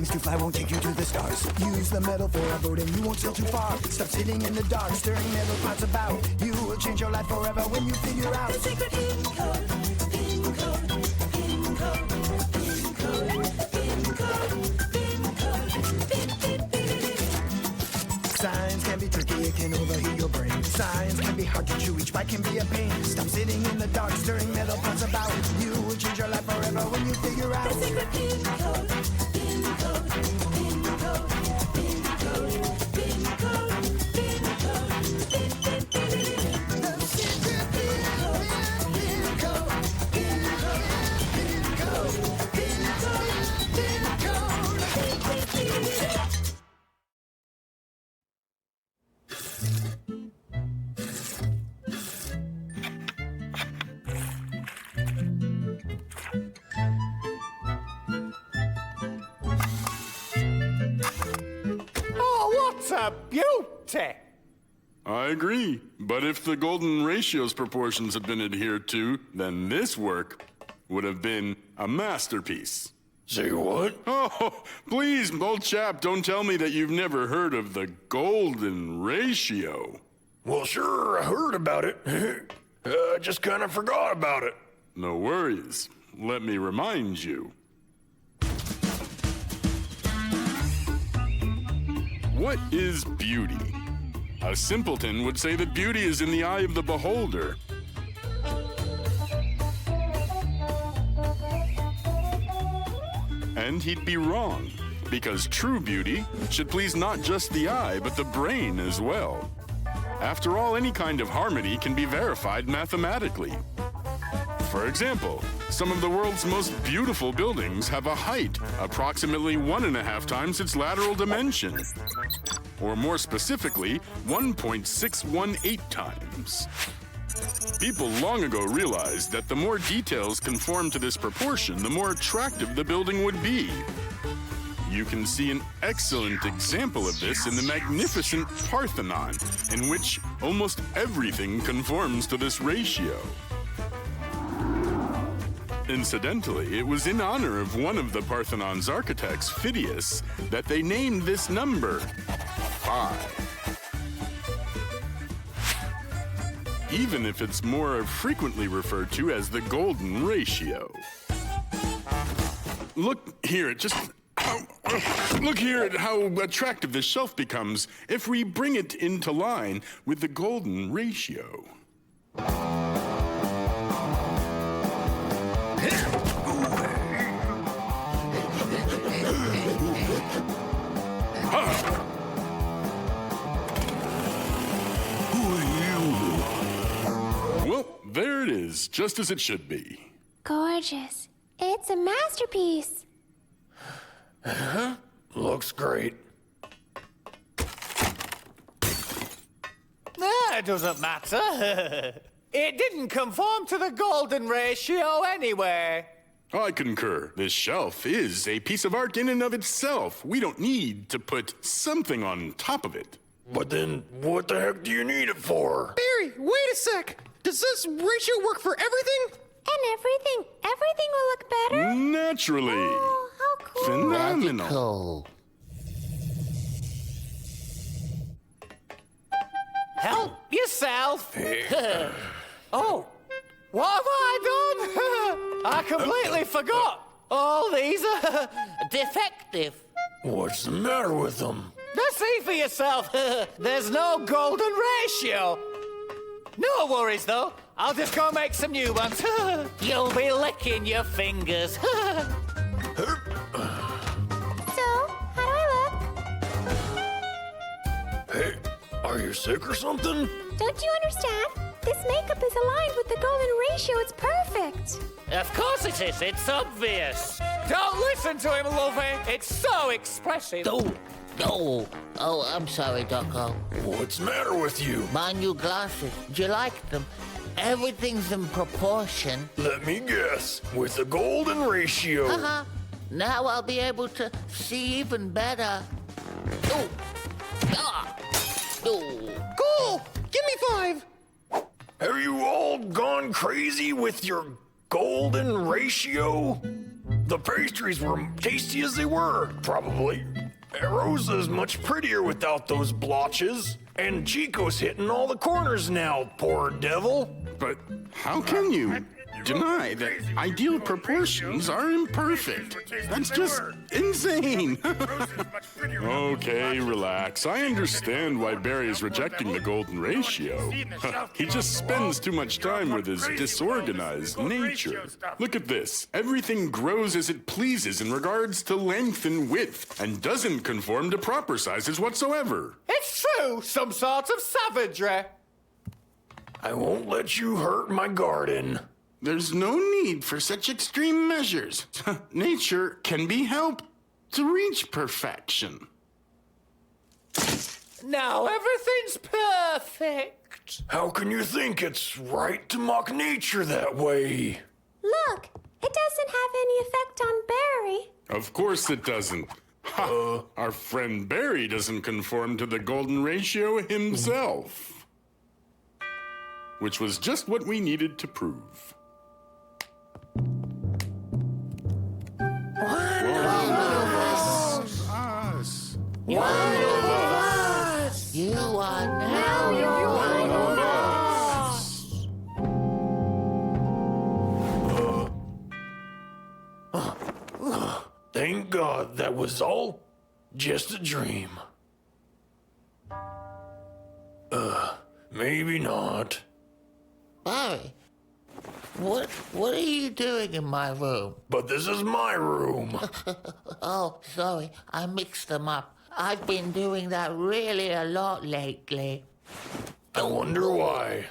wings to fly won't take you to the stars. Use the metal for a boat and you won't sail too far. Stop sitting in the dark, stirring metal pots about. You will change your life forever when you figure out the secret PinCode. PinCode. PinCode. PinCode. PinCode. PinCode. Science can be tricky, it can overheat your brain. Science can be hard to chew, each bite can be a pain. Stop sitting in the dark, stirring metal pots about. You will change your life forever when you figure out the secret PinCode. PinCode. PinCode. PinCode. PinCode. PinCode. The secret PinCode. PinCode. PinCode. PinCode. PinCode. It's a beauty! I agree, but if the golden ratio's proportions had been adhered to, then this work would have been a masterpiece. Say what? Oh, please, old chap, don't tell me that you've never heard of the golden ratio. Well, sure, I heard about it. I just kind of forgot about it. No worries. Let me remind you. What is beauty? A simpleton would say that beauty is in the eye of the beholder. And he'd be wrong, because true beauty should please not just the eye, but the brain as well. After all, any kind of harmony can be verified mathematically. For example, some of the world's most beautiful buildings have a height approximately 1.5 times its lateral dimension. Or more specifically, 1.618 times. People long ago realized that the more details conform to this proportion, the more attractive the building would be. You can see an excellent example of this in the magnificent Parthenon, in which almost everything conforms to this ratio. Incidentally, it was in honor of one of the Parthenon's architects, Phidias, that they named this number 5. Even if it's more frequently referred to as the golden ratio. Look here at how attractive this shelf becomes if we bring it into line with the golden ratio. Well, there it is, just as it should be. Gorgeous. It's a masterpiece. Looks great. It doesn't matter. It didn't conform to the golden ratio anyway. I concur. This shelf is a piece of art in and of itself. We don't need to put something on top of it. But then, what the heck do you need it for? Barry, wait a sec! Does this ratio work for everything? And everything will look better? Naturally. Oh, how cool. Phenomenal. Help yourself. Oh, what have I done? I completely forgot. All these are defective. What's the matter with them? Now see for yourself. There's no golden ratio. No worries, though. I'll just go make some new ones. You'll be licking your fingers. So, how do I look? Hey, are you sick or something? Don't you understand? This makeup is aligned with the golden ratio. It's perfect. Of course it is. It's obvious. Don't listen to him, Luffy. It's so expressive. Oh, I'm sorry, Docco. What's the matter with you? My new glasses. Do you like them? Everything's in proportion. Let me guess. With the golden ratio. Haha. Now I'll be able to see even better. Oh. Ah. Oh. Cool! Give me 5! Have you all gone crazy with your golden ratio? The pastries were tasty as they were, probably. Rosa's much prettier without those blotches. And Chico's hitting all the corners now, poor devil. But how can you deny that ideal proportions are imperfect? That's just insane. Okay, relax. I understand why Barry is rejecting the golden ratio. He just spends too much time with his disorganized nature. Look at this. Everything grows as it pleases in regards to length and width, and doesn't conform to proper sizes whatsoever. It's true, some sort of savagery. I won't let you hurt my garden. There's no need for such extreme measures. Nature can be helped to reach perfection. Now everything's perfect. How can you think it's right to mock nature that way? Look, it doesn't have any effect on Barry. Of course it doesn't. Ha! Our friend Barry doesn't conform to the golden ratio himself. Which was just what we needed to prove. You are now one of us. Thank God that was all just a dream. Maybe not. Barry, what are you doing in my room? But this is my room. Oh, sorry, I mixed them up. I've been doing that really a lot lately. I wonder why.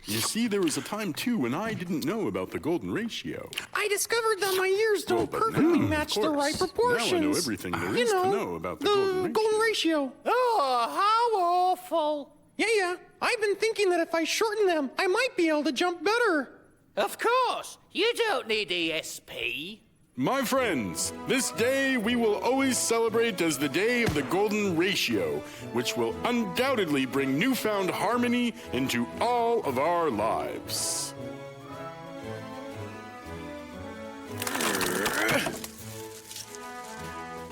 You see, there was a time, too, when I didn't know about the golden ratio. I discovered that my ears don't perfectly match the right proportions. Now I know everything there is to know about the golden ratio. Oh, how awful. Yeah. I've been thinking that if I shorten them, I might be able to jump better. Of course, you don't need ESP. My friends, this day we will always celebrate as the day of the golden ratio, which will undoubtedly bring newfound harmony into all of our lives.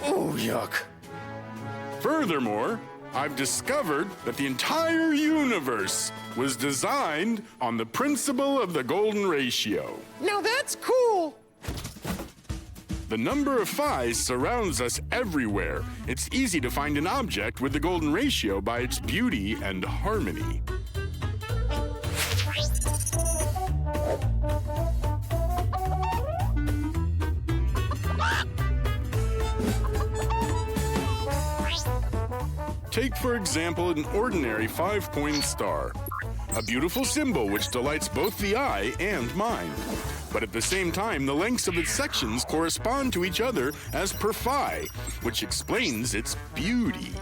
Oh, yuck. Furthermore, I've discovered that the entire universe was designed on the principle of the golden ratio. Now that's cool. The number of 5 surrounds us everywhere. It's easy to find an object with the golden ratio by its beauty and harmony. Take, for example, an ordinary 5-point star. A beautiful symbol which delights both the eye and mind. But at the same time, the lengths of its sections correspond to each other as per phi, which explains its beauty.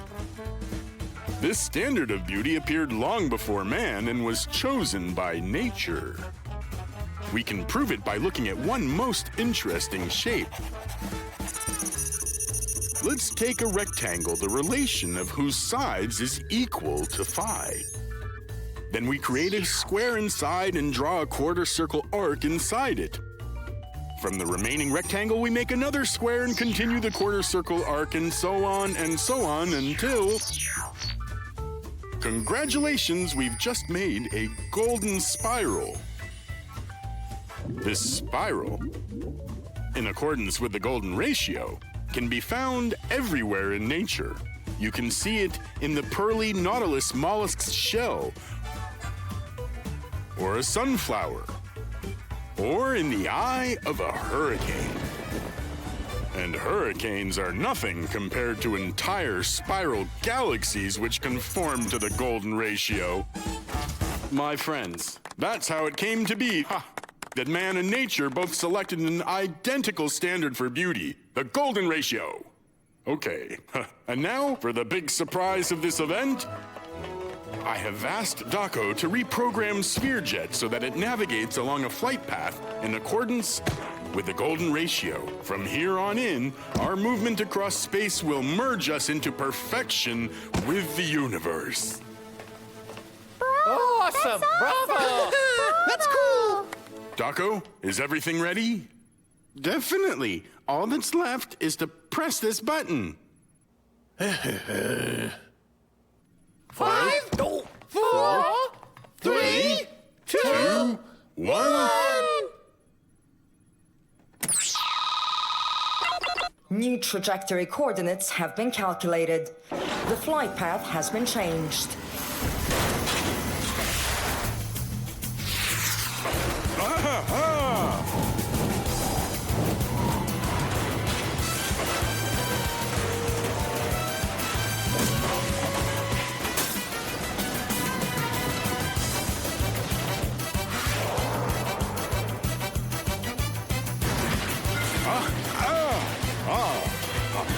This standard of beauty appeared long before man and was chosen by nature. We can prove it by looking at one most interesting shape. Let's take a rectangle, the relation of whose sides is equal to phi. Then we create a square inside and draw a quarter circle arc inside it. From the remaining rectangle, we make another square and continue the quarter circle arc and so on until... Congratulations, we've just made a golden spiral. This spiral, in accordance with the golden ratio, can be found everywhere in nature. You can see it in the pearly nautilus mollusk's shell, or a sunflower, or in the eye of a hurricane. And hurricanes are nothing compared to entire spiral galaxies which conform to the golden ratio. My friends, that's how it came to be. That man and nature both selected an identical standard for beauty, the golden ratio. Okay, and now for the big surprise of this event. I have asked Daco to reprogram SphereJet so that it navigates along a flight path in accordance with the golden ratio. From here on in, our movement across space will merge us into perfection with the universe. Awesome! Bravo! That's cool. Daco, is everything ready? Definitely. All that's left is to press this button. 5, 4, 3, 2, 1. New trajectory coordinates have been calculated. The flight path has been changed.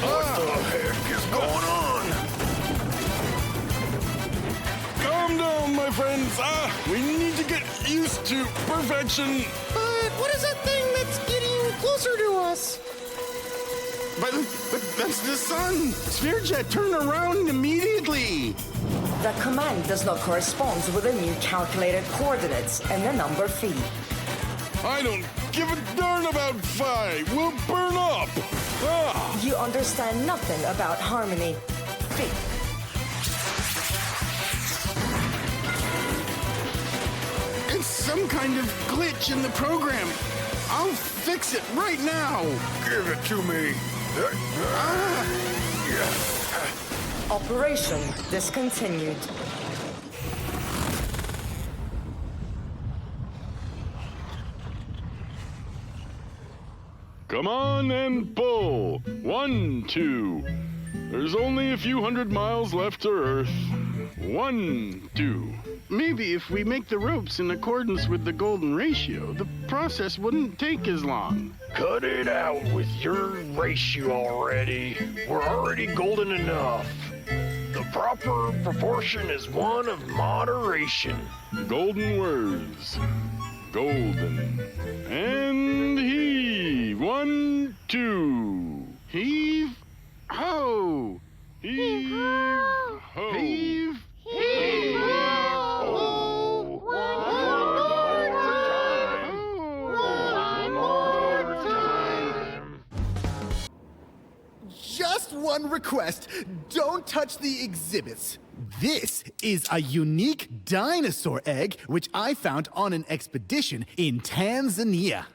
What the heck is going on? Calm down, my friends. We need to get used to perfection. But what is that thing that's getting closer to us? But that's the sun. Spherejet, turn around immediately. The command does not correspond with the new calculated coordinates and the number phi. I don't give a darn about phi. We'll burn up. You understand nothing about harmony. Phi. It's some kind of glitch in the program. I'll fix it right now. Give it to me. Operation discontinued. Come on and pull. 1, 2. There's only a few hundred miles left to Earth. 1, 2. Maybe if we make the ropes in accordance with the golden ratio, the process wouldn't take as long. Cut it out with your ratio already. We're already golden enough. The proper proportion is one of moderation. Golden words. Golden. And heave. 1, 2. Heave. Ho. Heave. Ho. Heave. Heave. Ho. One more time. Just one request. Don't touch the exhibits. This is a unique dinosaur egg which I found on an expedition in Tanzania.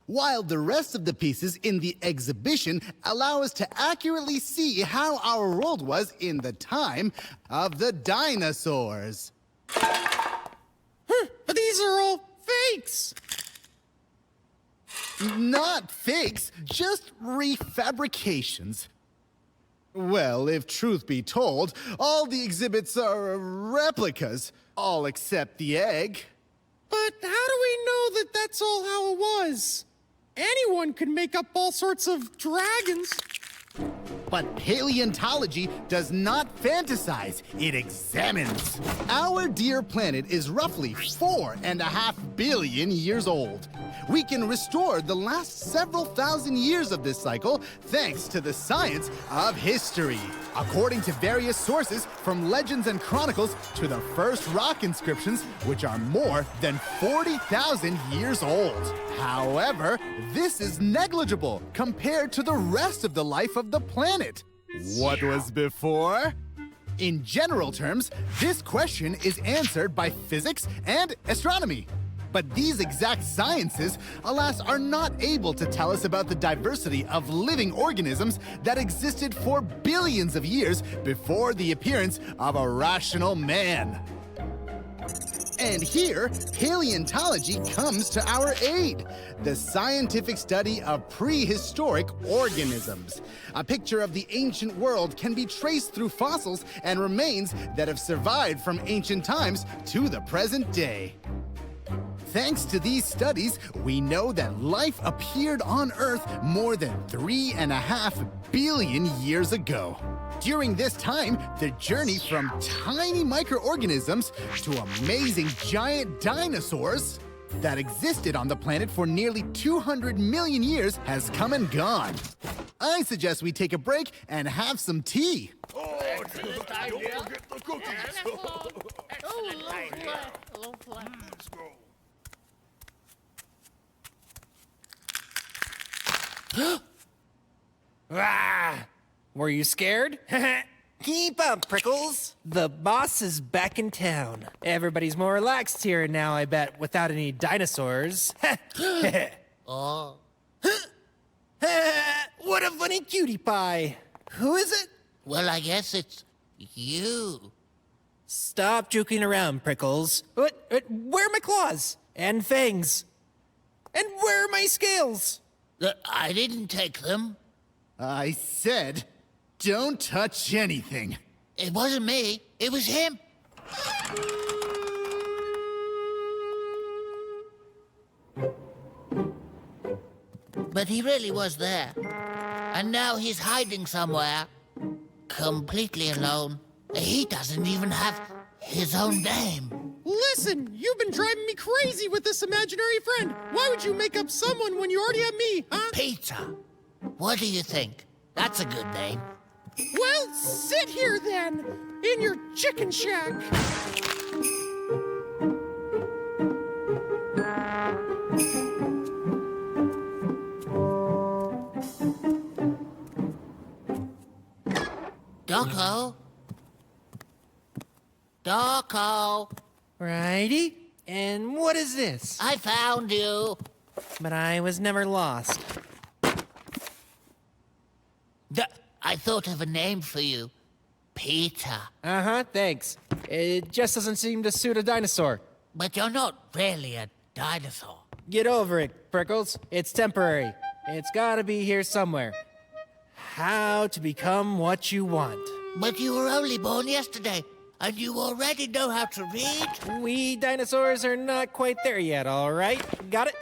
While the rest of the pieces in the exhibition allow us to accurately see how our world was in the time of the dinosaurs. But these are all fakes. Not fakes, just refabrications. Well, if truth be told, all the exhibits are replicas, all except the egg. But how do we know that that's all how it was? Anyone could make up all sorts of dragons. But paleontology does not fantasize, it examines. Our dear planet is roughly 4.5 billion years old. We can restore the last several thousand years of this cycle thanks to the science of history. According to various sources, from legends and chronicles to the first rock inscriptions, which are more than 40,000 years old. However, this is negligible compared to the rest of the life of the planet. What was before? In general terms, this question is answered by physics and astronomy. But these exact sciences, alas, are not able to tell us about the diversity of living organisms that existed for billions of years before the appearance of a rational man. And here, paleontology comes to our aid. The scientific study of prehistoric organisms. A picture of the ancient world can be traced through fossils and remains that have survived from ancient times to the present day. Thanks to these studies, we know that life appeared on Earth more than 3.5 billion years ago. During this time, the journey from tiny microorganisms to amazing giant dinosaurs that existed on the planet for nearly 200 million years has come and gone. I suggest we take a break and have some tea. Don't forget the cookies. Let's go. Ah! Were you scared? Keep up, Prickles. The boss is back in town. Everybody's more relaxed here now, I bet, without any dinosaurs. Oh. What a funny cutie pie. Who is it? Well, I guess it's you. Stop joking around, Prickles. Where are my claws? And fangs? And where are my scales? I didn't take them. I said, don't touch anything. It wasn't me. It was him. But he really was there. And now he's hiding somewhere. Completely alone. He doesn't even have his own name. Listen, you've been driving me crazy with this imaginary friend. Why would you make up someone when you already have me, huh? Peter. What do you think? That's a good name. Well, sit here then, in your chicken shack. Doco? Doco? Righty. And what is this? I found you. But I was never lost. I thought of a name for you. Peter. Uh-huh, thanks. It just doesn't seem to suit a dinosaur. But you're not really a dinosaur. Get over it, Prickles. It's temporary. It's gotta be here somewhere. How to become what you want. But you were only born yesterday, and you already know how to read? We dinosaurs are not quite there yet, all right? Got it?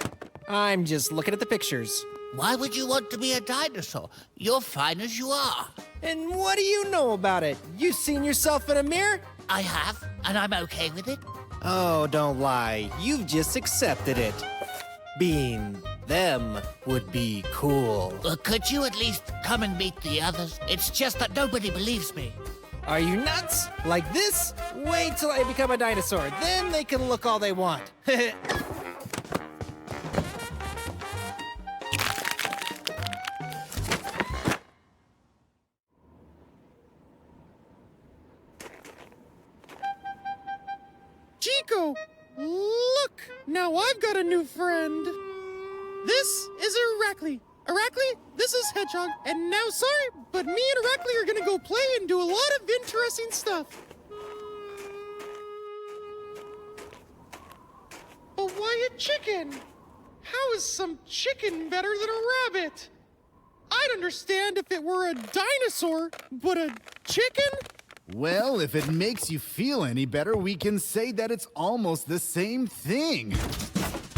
I'm just looking at the pictures. Why would you want to be a dinosaur? You're fine as you are. And what do you know about it? You seen yourself in a mirror? I have, and I'm okay with it. Oh, don't lie. You've just accepted it. Being them would be cool. Could you at least come and meet the others? It's just that nobody believes me. Are you nuts? Like this? Wait till I become a dinosaur. Then they can look all they want. Chico, look! Now I've got a new friend. This is Irakli. Irakli, this is Hedgehog. And now, sorry, but me and Irakli are gonna go play and do a lot of interesting stuff. But why a chicken? How is some chicken better than a rabbit? I'd understand if it were a dinosaur, but a chicken? Well, if it makes you feel any better, we can say that it's almost the same thing.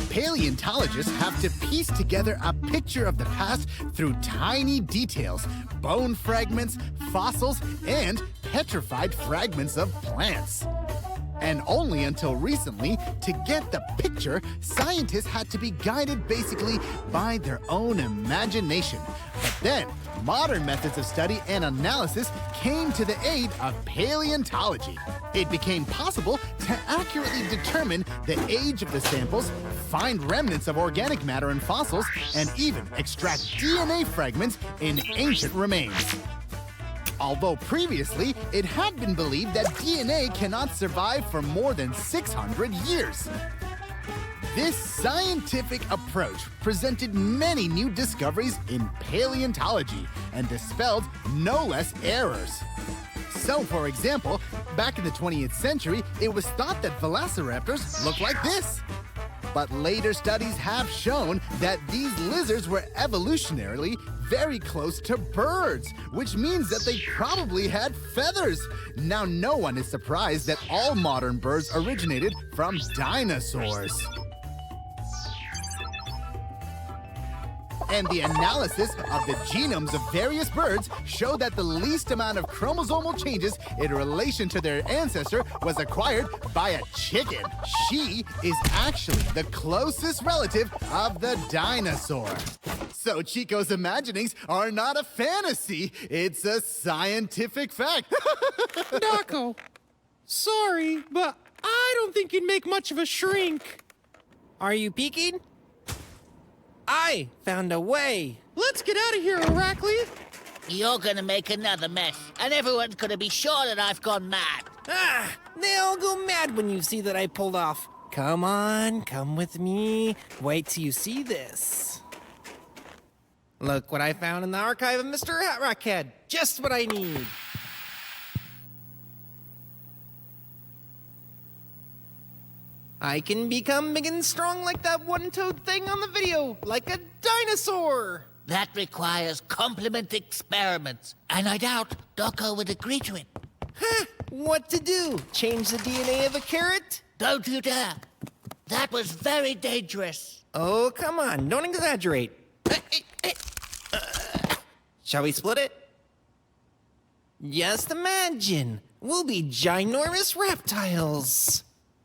Paleontologists have to piece together a picture of the past through tiny details, bone fragments, fossils, and petrified fragments of plants. And only until recently, to get the picture, scientists had to be guided basically by their own imagination. But then, modern methods of study and analysis came to the aid of paleontology. It became possible to accurately determine the age of the samples, find remnants of organic matter in fossils, and even extract DNA fragments in ancient remains. Although previously, it had been believed that DNA cannot survive for more than 600 years. This scientific approach presented many new discoveries in paleontology and dispelled no less errors. So, for example, back in the 20th century, it was thought that velociraptors looked like this. But later studies have shown that these lizards were evolutionarily very close to birds, which means that they probably had feathers. Now, no one is surprised that all modern birds originated from dinosaurs. And the analysis of the genomes of various birds show that the least amount of chromosomal changes in relation to their ancestor was acquired by a chicken. She is actually the closest relative of the dinosaur. So Chico's imaginings are not a fantasy, it's a scientific fact. Daco, sorry, but I don't think you'd make much of a shrink. Are you peeking? I found a way. Let's get out of here, Aracely. You're gonna make another mess, and everyone's gonna be sure that I've gone mad. They all go mad when you see that I pulled off. Come on, come with me. Wait till you see this. Look what I found in the archive of Mr. Hat Rockhead. Just what I need. I can become big and strong like that one-toed thing on the video, like a dinosaur. That requires complement experiments, and I doubt Doco would agree to it. What to do? Change the DNA of a carrot? Don't you dare. That was very dangerous. Oh, come on, don't exaggerate. Shall we split it? Just imagine, we'll be ginormous reptiles.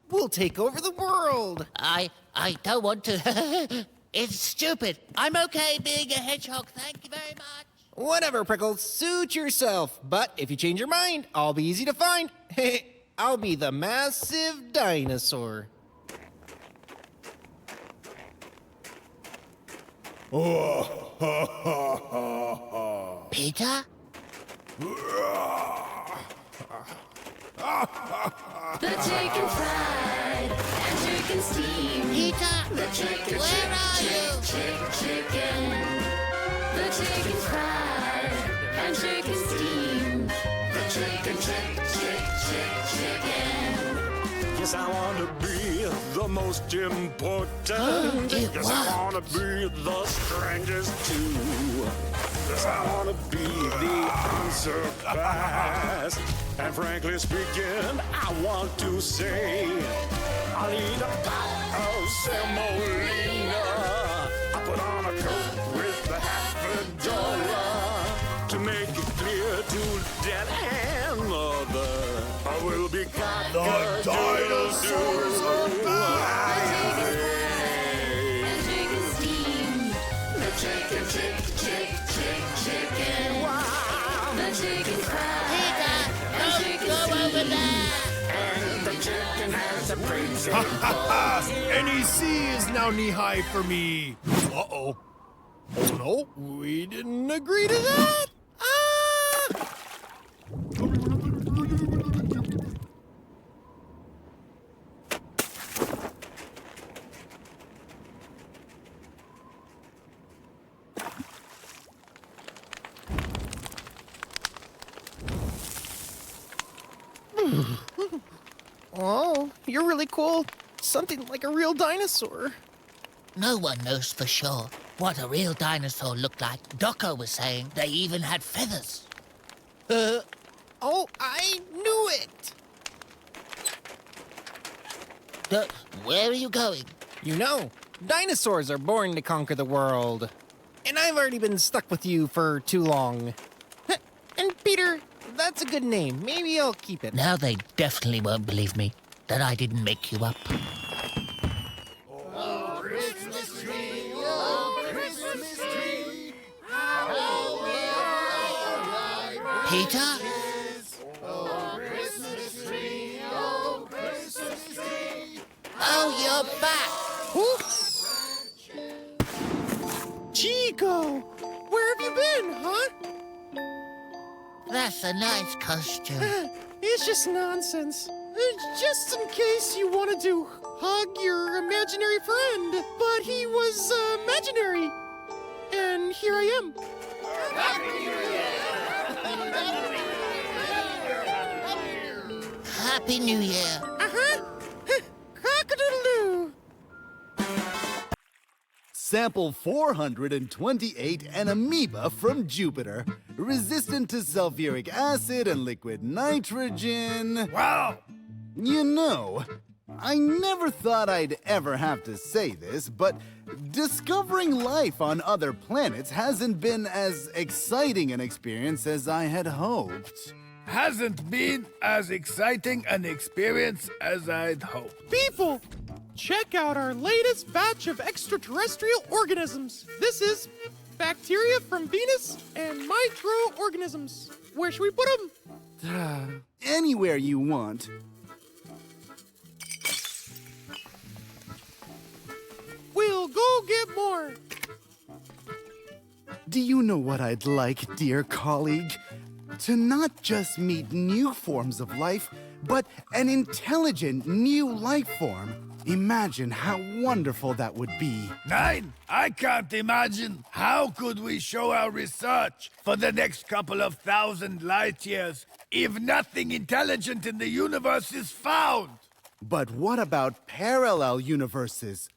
We'll take over the world. I don't want to. It's stupid. I'm okay being a hedgehog, thank you very much. Whatever, Prickles, suit yourself. But if you change your mind, I'll be easy to find. I'll be the massive dinosaur. Peter? The chicken fried and chicken steamed. Peter? The chicken, Where are you? chicken. The chicken fried and chicken steamed. The chicken, chicken. Yes, I want to be the most important. Yes, I want to be the strangest too. Yes, I want to be the unsurpassed. And frankly speaking, I want to say I need a pot of semolina. I put on a coat with $50 to make it clear to Dad and Mother I will be caught. The dinosaurs are back. And chicken steamed. The chicken, chicken. Wow. The chicken fried. Go over there! And the chicken has a pretty NEC is now knee-high for me. Uh-oh. Oh, no. We didn't agree to that. Oh, you're really cool. Something like a real dinosaur. No one knows for sure what a real dinosaur looked like. Doco was saying they even had feathers. Oh, I knew it. Where are you going? You know, dinosaurs are born to conquer the world. And I've already been stuck with you for too long. And Peter, that's a good name. Maybe I'll keep it. Now they definitely won't believe me that I didn't make you up. Oh, Christmas tree, oh, Christmas tree, how Peter? Oh, Christmas tree, oh, Christmas tree. Oh, you're back! Chico, where have you been, huh? That's a nice costume. It's just nonsense. Just in case you wanted to hug your imaginary friend, but he was imaginary. And here I am. Happy New Year. Uh-huh. Cock-a-doodle-doo. Sample 428, an amoeba from Jupiter, resistant to sulfuric acid and liquid nitrogen. Wow. You know, I never thought I'd ever have to say this, but discovering life on other planets hasn't been as exciting an experience as I had hoped. Hasn't been as exciting an experience as I'd hoped. People, check out our latest batch of extraterrestrial organisms. This is bacteria from Venus and microorganisms. Where should we put them? Anywhere you want. We'll go get more. Do you know what I'd like, dear colleague? To not just meet new forms of life, but an intelligent new life form. Imagine how wonderful that would be. Nein, I can't imagine. How could we show our research for the next couple of thousand light years if nothing intelligent in the universe is found? But what about parallel universes?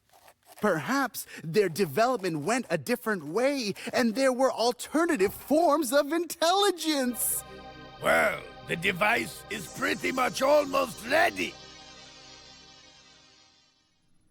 Perhaps their development went a different way, and there were alternative forms of intelligence. Well, the device is pretty much almost ready.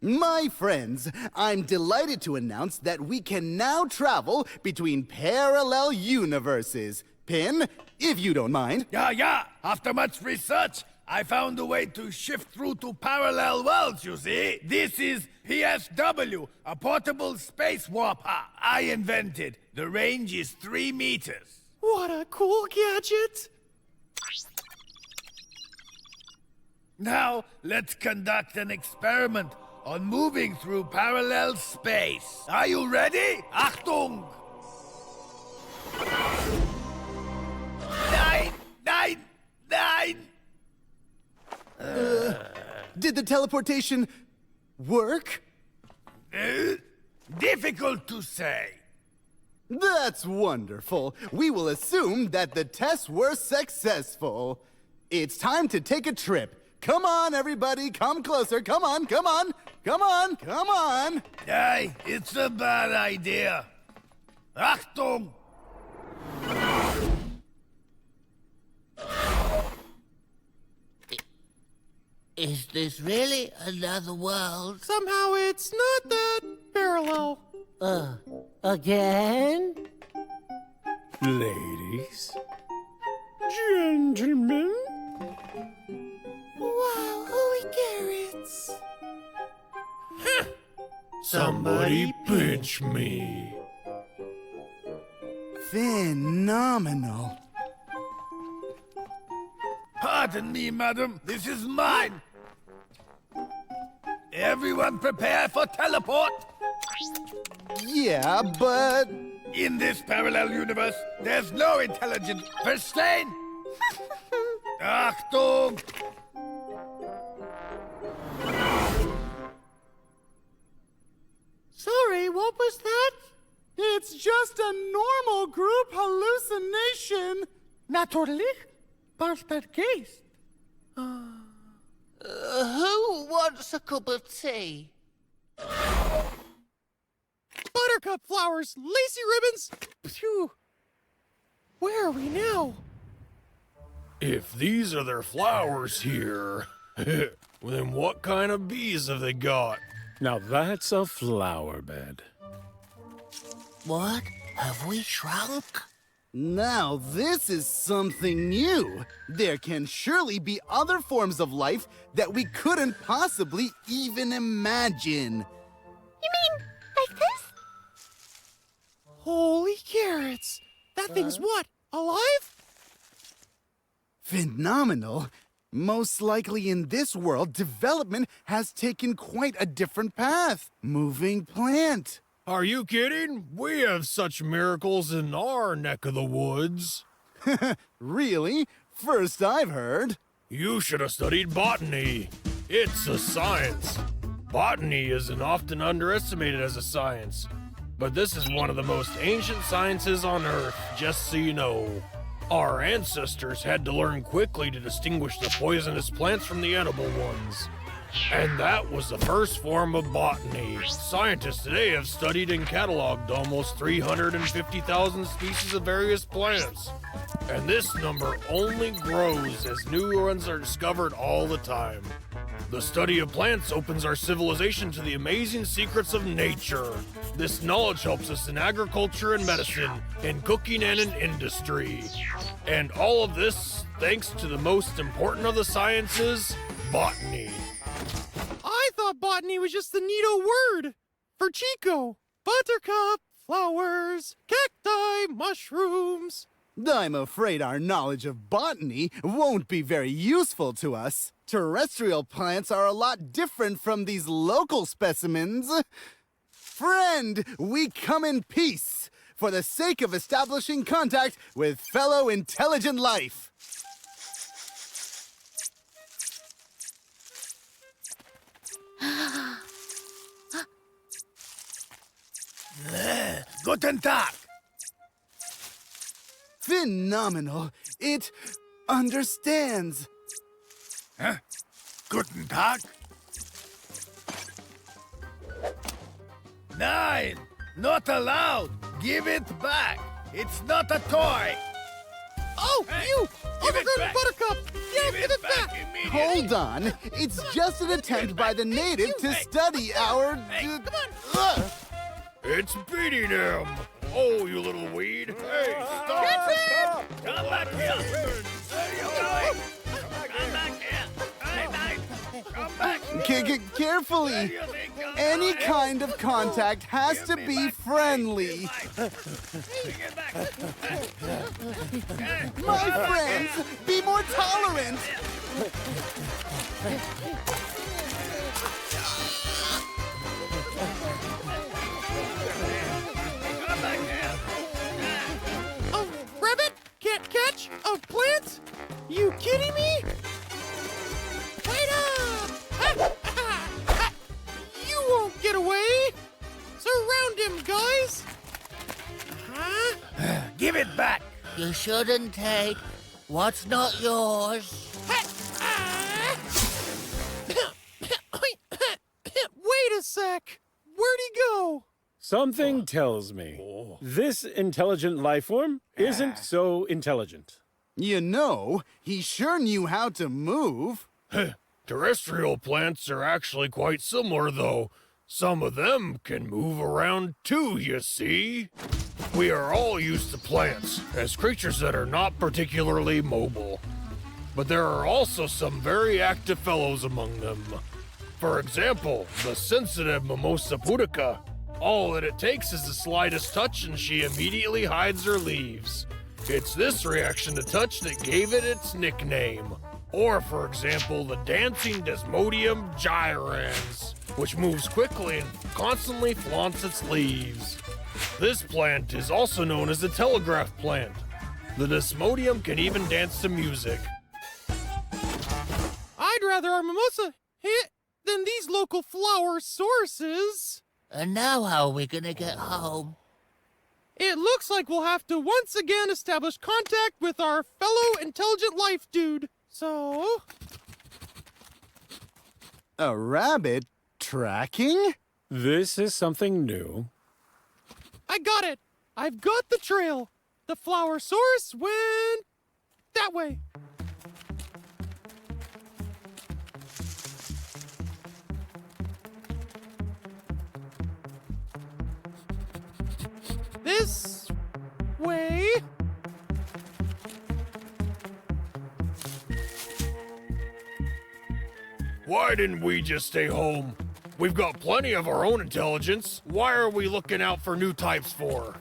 My friends, I'm delighted to announce that we can now travel between parallel universes. Pin, if you don't mind. Yeah. After much research, I found a way to shift through to parallel worlds, you see. This is PSW, a portable space warper I invented. The range is 3 meters. What a cool gadget! Now, let's conduct an experiment on moving through parallel space. Are you ready? Achtung! 9! Did the teleportation work? Difficult to say. That's wonderful. We will assume that the tests were successful. It's time to take a trip. Come on, everybody, come closer. Come on. Aye, it's a bad idea. Achtung! Is this really another world? Somehow it's not that parallel. Again? Ladies. Gentlemen? Wow, holy carrots! Somebody pinch me. Phenomenal. Pardon me, madam. This is mine. Everyone prepare for teleport. Yeah, but... In this parallel universe, there's no intelligent. Verstehen? Achtung! Sorry, what was that? It's just a normal group hallucination. Natürlich, Poltergeist. Who wants a cup of tea? Buttercup flowers, lacy ribbons. Phew. Where are we now? If these are their flowers here, then what kind of bees have they got? Now that's a flower bed. What? Have we shrunk? Now this is something new. There can surely be other forms of life that we couldn't possibly even imagine. You mean like this? Holy carrots! That thing's what? Alive? Phenomenal. Most likely in this world, development has taken quite a different path. Moving plant. Are you kidding? We have such miracles in our neck of the woods. Really? First I've heard. You should have studied botany. It's a science. Botany isn't often underestimated as a science, but this is one of the most ancient sciences on Earth, just so you know. Our ancestors had to learn quickly to distinguish the poisonous plants from the edible ones. And that was the first form of botany. Scientists today have studied and cataloged almost 350,000 species of various plants. And this number only grows as new ones are discovered all the time. The study of plants opens our civilization to the amazing secrets of nature. This knowledge helps us in agriculture and medicine, in cooking and in industry. And all of this thanks to the most important of the sciences, botany. I thought botany was just the neato word for Chico. Buttercup, flowers, cacti, mushrooms. I'm afraid our knowledge of botany won't be very useful to us. Terrestrial plants are a lot different from these local specimens. Friend, we come in peace. for the sake of establishing contact with fellow intelligent life. Guten Tag. Phenomenal. It understands. Huh? Guten Tag. Nein, not allowed. Give it back. It's not a toy. Oh, Hey, you! give it Overgrown back. buttercup! Yeah, give it back! immediately. Hold on. It's just an attempt by the native to study our... Ugh. It's beating him! Oh, you little weed! Hey, stop! Stop. Come back here. Where are you going? Come back here. Hey, come back. Carefully. Where do you think you're Any going? kind of contact has to Give me be back. friendly. Bring it back. My friends, be more tolerant. Come back here. A rabbit can't catch a plant? You kidding me? Wait up! Ha, ha, ha. You won't get away! Surround him, guys! Huh? Give it back. You shouldn't take what's not yours. Wait a sec! Where'd he go? Something tells me this intelligent life form isn't so intelligent. You know, he sure knew how to move. Terrestrial plants are actually quite similar, though. Some of them can move around too, you see. We are all used to plants as creatures that are not particularly mobile. But there are also some very active fellows among them. For example, the sensitive Mimosa pudica. All that it takes is the slightest touch and she immediately hides her leaves. It's this reaction to touch that gave it its nickname. Or, for example, the dancing Desmodium gyrans, which moves quickly and constantly flaunts its leaves. This plant is also known as the telegraph plant. The Desmodium can even dance to music. I'd rather our mimosa hit than these local flower sources. And now how are we gonna get home? It looks like we'll have to once again establish contact with our fellow intelligent life dude. So... A rabbit tracking? This is something new. I got it! I've got the trail! The flower source went... that way. This way. Why didn't we just stay home? We've got plenty of our own intelligence. Why are we looking out for new types for?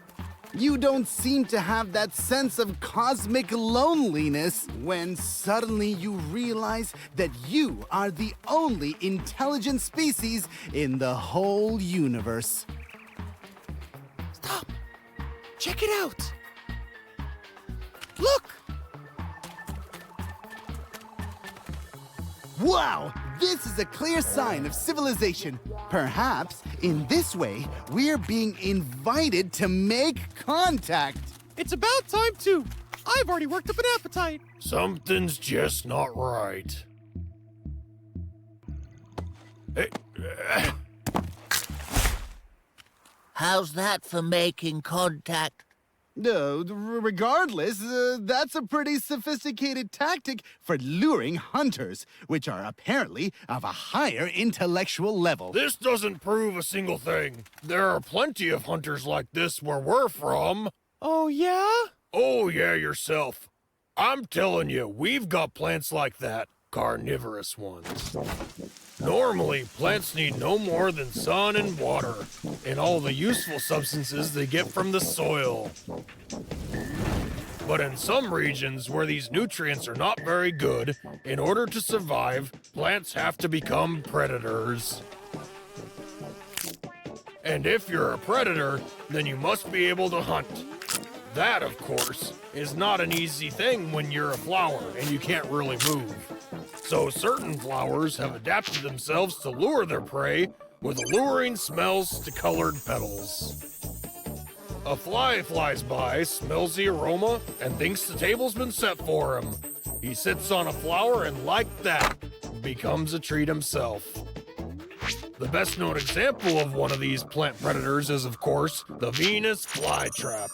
You don't seem to have that sense of cosmic loneliness when suddenly you realize that you are the only intelligent species in the whole universe. Stop! Check it out! Look! Wow! This is a clear sign of civilization. Perhaps, in this way, we're being invited to make contact. It's about time too. I've already worked up an appetite. Something's just not right. Hey, How's that for making contact? Regardless, that's a pretty sophisticated tactic for luring hunters, which are apparently of a higher intellectual level. this doesn't prove a single thing. There are plenty of hunters like this where we're from. Oh, yeah? Oh, yeah, yourself. I'm telling you, we've got plants like that. Carnivorous ones. Normally, plants need no more than sun and water, and all the useful substances they get from the soil. But in some regions where these nutrients are not very good, in order to survive, plants have to become predators. And if you're a predator, then you must be able to hunt. That, of course, is not an easy thing when you're a flower and you can't really move. So certain flowers have adapted themselves to lure their prey with alluring smells to colored petals. A fly flies by, smells the aroma, and thinks the table's been set for him. He sits on a flower and like that, becomes a treat himself. The best known example of one of these plant predators is, of course, the Venus flytrap.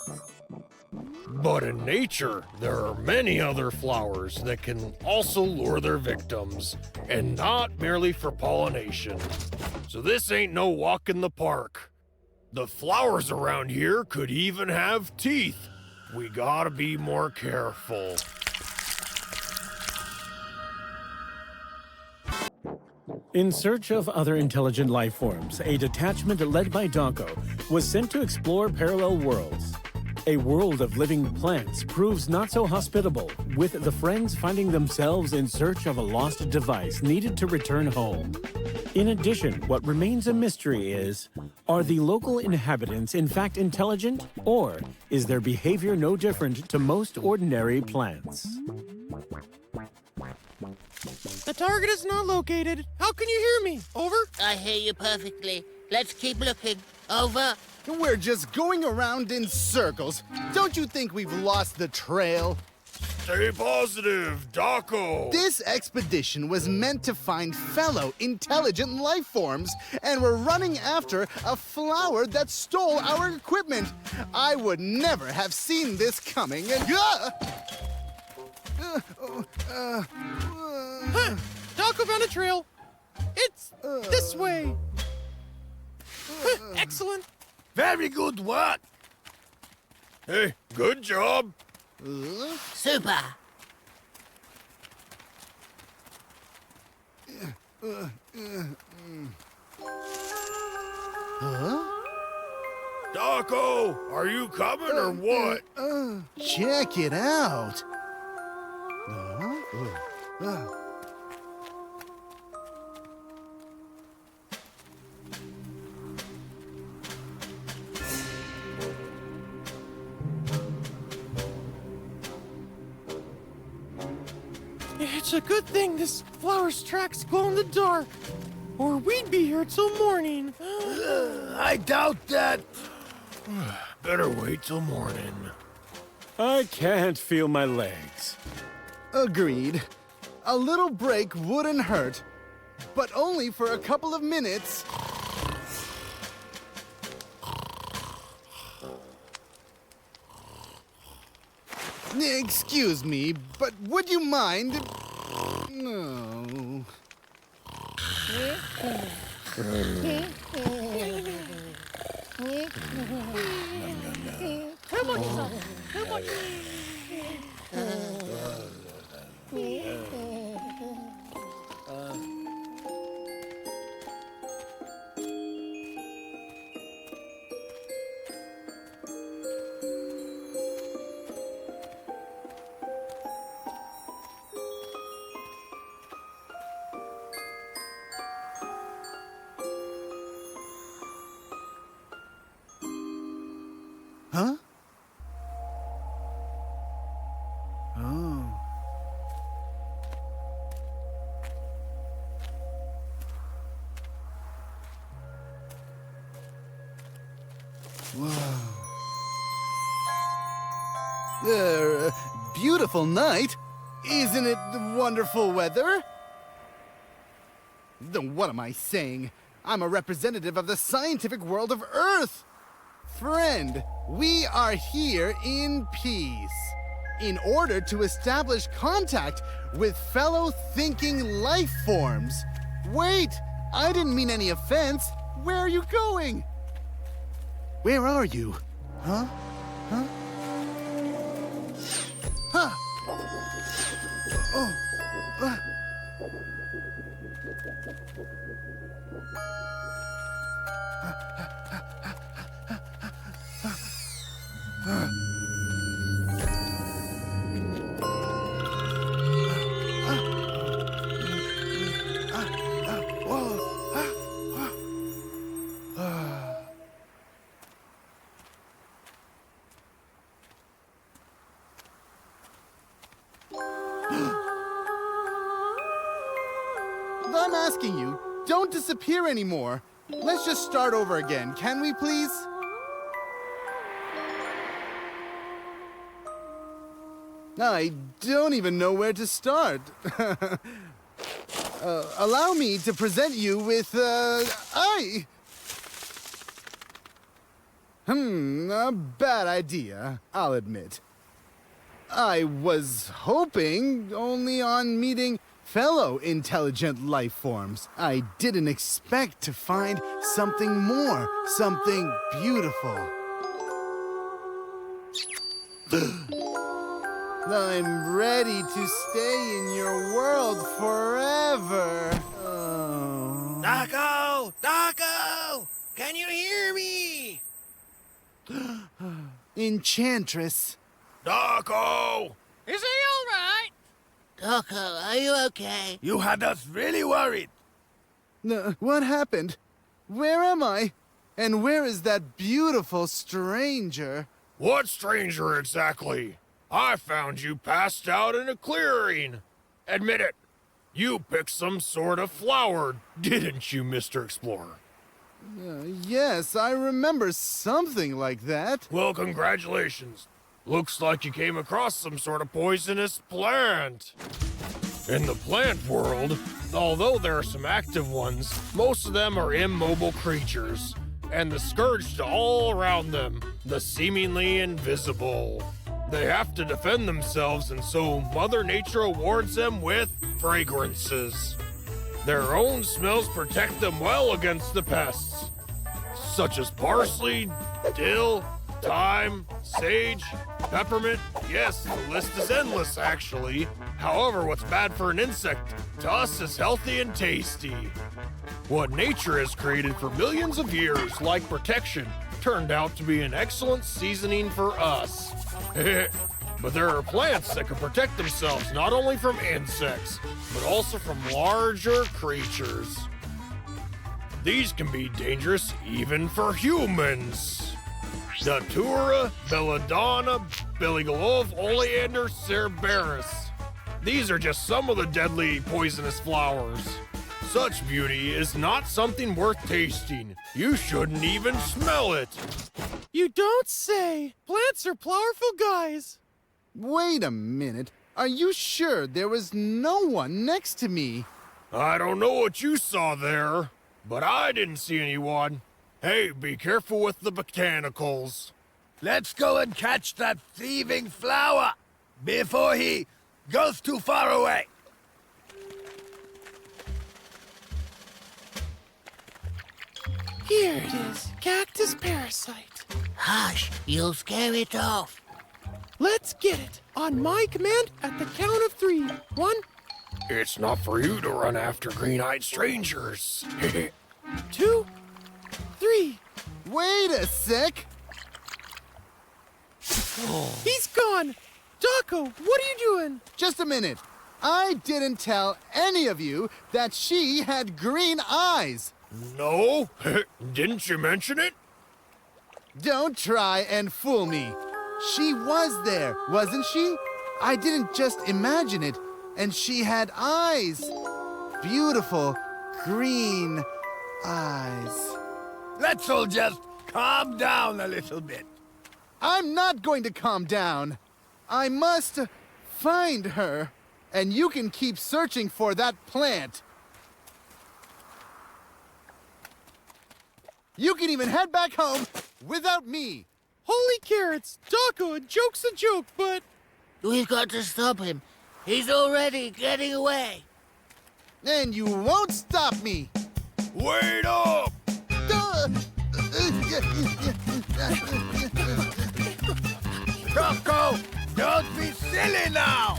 But in nature, there are many other flowers that can also lure their victims, and not merely for pollination. So this ain't no walk in the park. The flowers around here could even have teeth. We gotta be more careful. In search of other intelligent life forms, a detachment led by Donko was sent to explore parallel worlds. A world of living plants proves not so hospitable, with the friends finding themselves in search of a lost device needed to return home. In addition, what remains a mystery is, are the local inhabitants in fact intelligent, or is their behavior no different to most ordinary plants? The target is not located. How can you hear me? Over? I hear you perfectly. Let's keep looking. Over. We're just going around in circles. Don't you think we've lost the trail? Stay positive, Dako. This expedition was meant to find fellow intelligent life forms, and we're running after a flower that stole our equipment. I would never have seen this coming, and... Donko found a trail. It's this way. Excellent. Very good work. Hey, good job. Super. Dako, are you coming or what? Check it out. It's a good thing this flower's tracks glow in the dark, or we'd be here till morning. I doubt that. Better wait till morning. I can't feel my legs. Agreed. A little break wouldn't hurt, but only for a couple of minutes. Excuse me, but would you mind? No. Come on, son. Come on. Huh? Oh. Whoa. Beautiful night. Isn't it wonderful weather? What am I saying? I'm a representative of the scientific world of Earth. Friend, we are here in peace, in order to establish contact with fellow thinking life forms. Wait, I didn't mean any offense. Where are you going? Where are you? Huh? Huh? Huh? Oh. I'm asking you, don't disappear anymore. Let's just start over again, can we please? I don't even know where to start. Allow me to present you with, a bad idea, I'll admit. I was hoping only on meeting fellow intelligent life forms. I didn't expect to find something more, something beautiful. I'm ready to stay in your world forever. Oh. Taco! Taco! Can you hear me? Enchantress. Taco! Is he all right? Doco, are you okay? You had us really worried. What happened? Where am I? And where is that beautiful stranger? What stranger exactly? I found you passed out in a clearing. Admit it, you picked some sort of flower, didn't you, Mr. Explorer? Yes, I remember something like that. Well, congratulations. Looks like you came across some sort of poisonous plant. In the plant world, although there are some active ones, most of them are immobile creatures, and the scourge to all around them, the seemingly invisible. They have to defend themselves, and so Mother Nature awards them with fragrances. Their own smells protect them well against the pests, such as parsley, dill, thyme, sage, peppermint. Yes, the list is endless, actually. However, what's bad for an insect, to us is healthy and tasty. What nature has created for millions of years, like protection, turned out to be an excellent seasoning for us. But there are plants that can protect themselves not only from insects, but also from larger creatures. These can be dangerous even for humans. Datura, belladonna, billigolov, oleander, cerberus. These are just some of the deadly poisonous flowers. Such beauty is not something worth tasting. You shouldn't even smell it. You don't say. Plants are powerful guys. Wait a minute. Are you sure there was no one next to me? I don't know what you saw there, but I didn't see anyone. Hey, be careful with the botanicals. Let's go and catch that thieving flower before he goes too far away. Here it is, cactus parasite. Hush, you'll scare it off. Let's get it on my command at the count of 3. 1, It's not for you to run after green-eyed strangers. 2, 3. Wait a sec. He's gone. Daco, what are you doing? Just a minute. I didn't tell any of you that she had green eyes. No? Didn't you mention it? Don't try and fool me. She was there, wasn't she? I didn't just imagine it. And she had eyes. Beautiful green eyes. Let's all just calm down a little bit. I'm not going to calm down. I must find her. And you can keep searching for that plant. You can even head back home without me. Holy carrots, Daco, a joke's a joke, but... We've got to stop him. He's already getting away. And you won't stop me. Wait up! Daco, don't be silly now!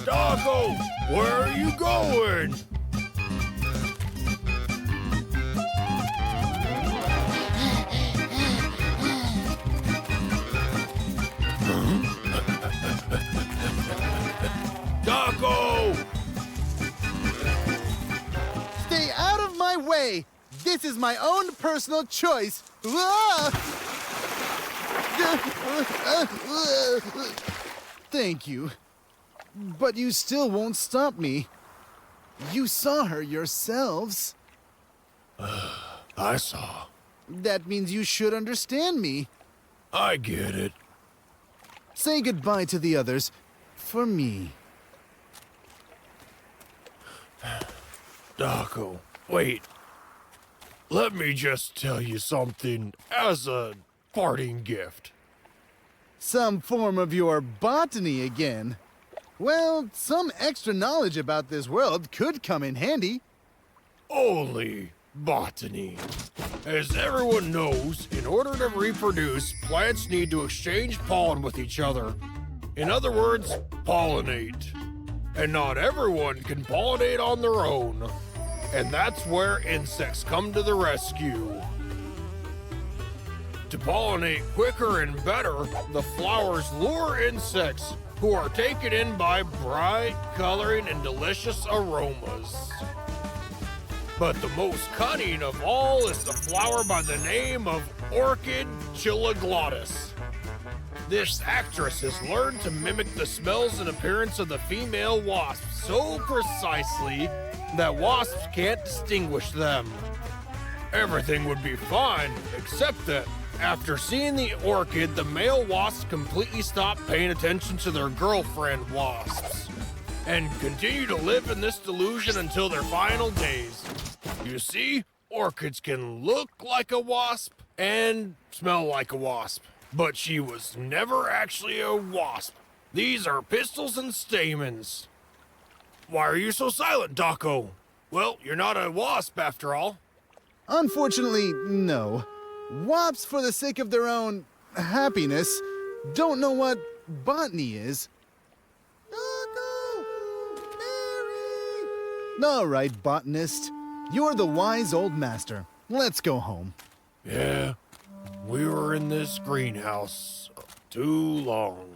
Daco, where are you going? Daco! way! This is my own personal choice! Ah! Thank you. But you still won't stop me. You saw her yourselves. I saw. That means you should understand me. I get it. Say goodbye to the others. For me. Daco, wait. Let me just tell you something as a parting gift. Some form of your botany again. Well, some extra knowledge about this world could come in handy. Only botany. As everyone knows, in order to reproduce, plants need to exchange pollen with each other. In other words, pollinate. And not everyone can pollinate on their own. And that's where insects come to the rescue. To pollinate quicker and better, the flowers lure insects who are taken in by bright coloring and delicious aromas. But the most cunning of all is the flower by the name of Orchid chiloglottis. This actress has learned to mimic the smells and appearance of the female wasp so precisely that wasps can't distinguish them. Everything would be fine, except that after seeing the orchid, the male wasps completely stop paying attention to their girlfriend wasps and continue to live in this delusion until their final days. You see, orchids can look like a wasp and smell like a wasp, but she was never actually a wasp. These are pistils and stamens. Why are you so silent, Daco? Well, you're not a wasp after all. Unfortunately, no. Wasps, for the sake of their own happiness, don't know what botany is. All right, botanist. You're the wise old master. Let's go home. Yeah, we were in this greenhouse too long.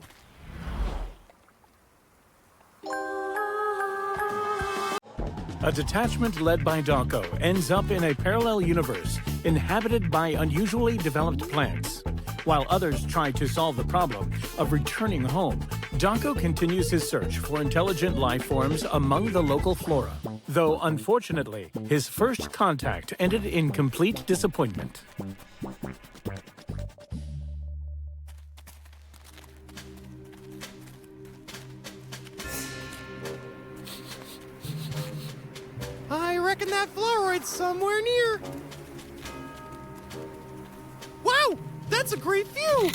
A detachment led by Daco ends up in a parallel universe inhabited by unusually developed plants. While others try to solve the problem of returning home, Daco continues his search for intelligent life forms among the local flora. Though, unfortunately, his first contact ended in complete disappointment. I reckon that floweroid's somewhere near. Wow, that's a great view!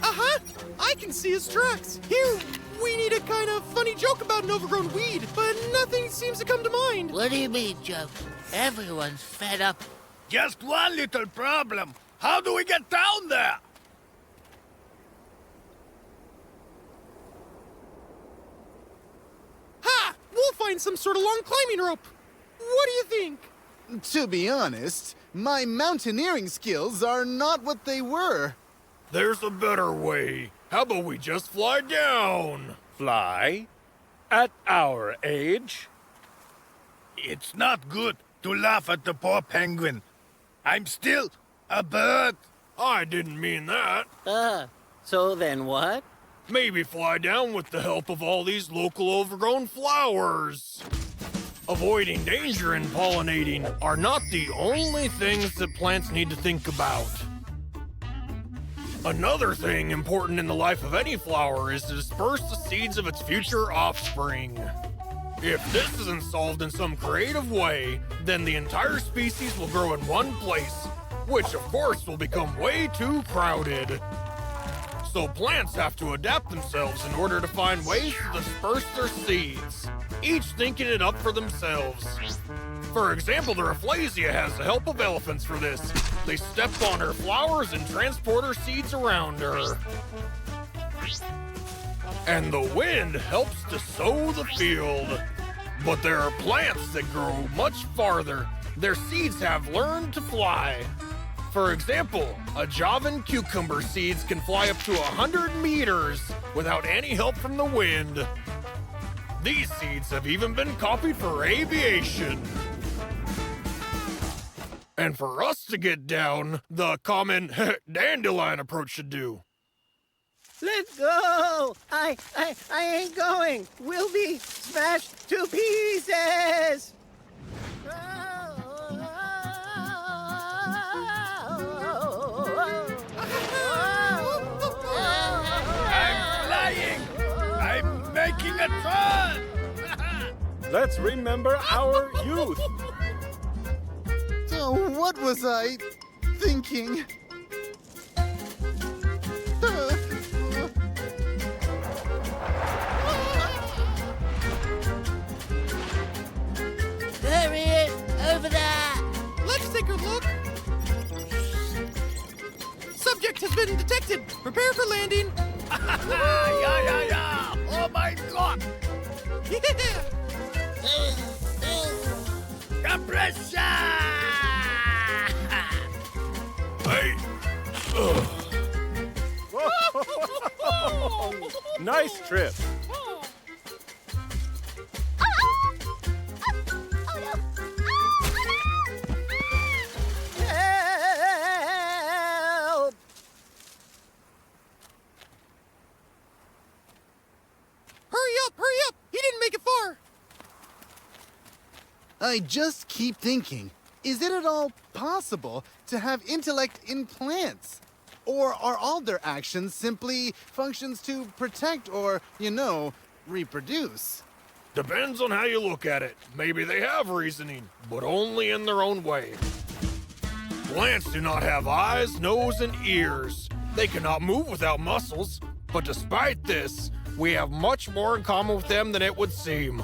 Uh-huh, I can see his tracks. Here, we need a kind of funny joke about an overgrown weed, but nothing seems to come to mind. What do you mean, joke? Everyone's fed up. Just one little problem. How do we get down there? Ha! We'll find some sort of long climbing rope. What do you think? To be honest, my mountaineering skills are not what they were. There's a better way. How about we just fly down? Fly? At our age? It's not good to laugh at the poor penguin. I'm still a bird. I didn't mean that. So then what? Maybe fly down with the help of all these local overgrown flowers. Avoiding danger and pollinating are not the only things that plants need to think about. Another thing important in the life of any flower is to disperse the seeds of its future offspring. If this isn't solved in some creative way, then the entire species will grow in one place, which of course will become way too crowded. So plants have to adapt themselves in order to find ways to disperse their seeds, each thinking it up for themselves. For example, the Rafflesia has the help of elephants for this. They step on her flowers and transport her seeds around her. And the wind helps to sow the field. But there are plants that grow much farther. Their seeds have learned to fly. For example, a Javan cucumber seeds can fly up to 100 meters without any help from the wind. These seeds have even been copied for aviation. And for us to get down, the common dandelion approach should do. Let's go! I ain't going. We'll be smashed to pieces! I'm flying! I'm making a turn! Let's remember our youth. So what was I thinking? Hurry, over there! Let's take a look. Subject has been detected. Prepare for landing. Yeah! Oh my god! Yeah. Compression! Hey! Nice trip. Help! Hurry up! He didn't make it far. I just keep thinking, is it at all possible to have intellect in plants? Or are all their actions simply functions to protect or, reproduce? Depends on how you look at it. Maybe they have reasoning, but only in their own way. Plants do not have eyes, nose, and ears. They cannot move without muscles, but despite this, we have much more in common with them than it would seem.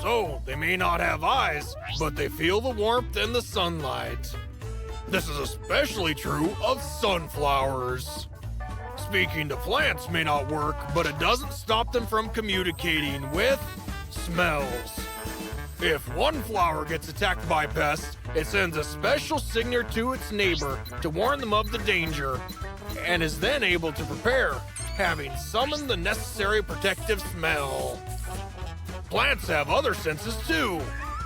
So, they may not have eyes, but they feel the warmth and the sunlight. This is especially true of sunflowers. Speaking to plants may not work, but it doesn't stop them from communicating with smells. If one flower gets attacked by pests, it sends a special signal to its neighbor to warn them of the danger, and is then able to prepare, having summoned the necessary protective smell. Plants have other senses too.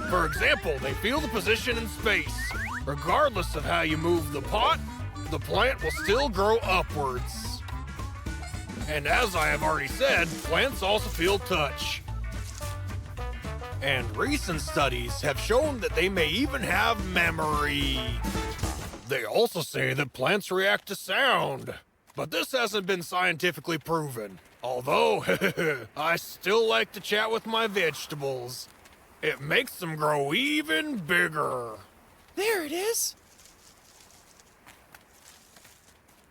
For example, they feel the position in space. Regardless of how you move the pot, the plant will still grow upwards. And as I have already said, plants also feel touch. And recent studies have shown that they may even have memory. They also say that plants react to sound, but this hasn't been scientifically proven. Although, I still like to chat with my vegetables. It makes them grow even bigger. There it is.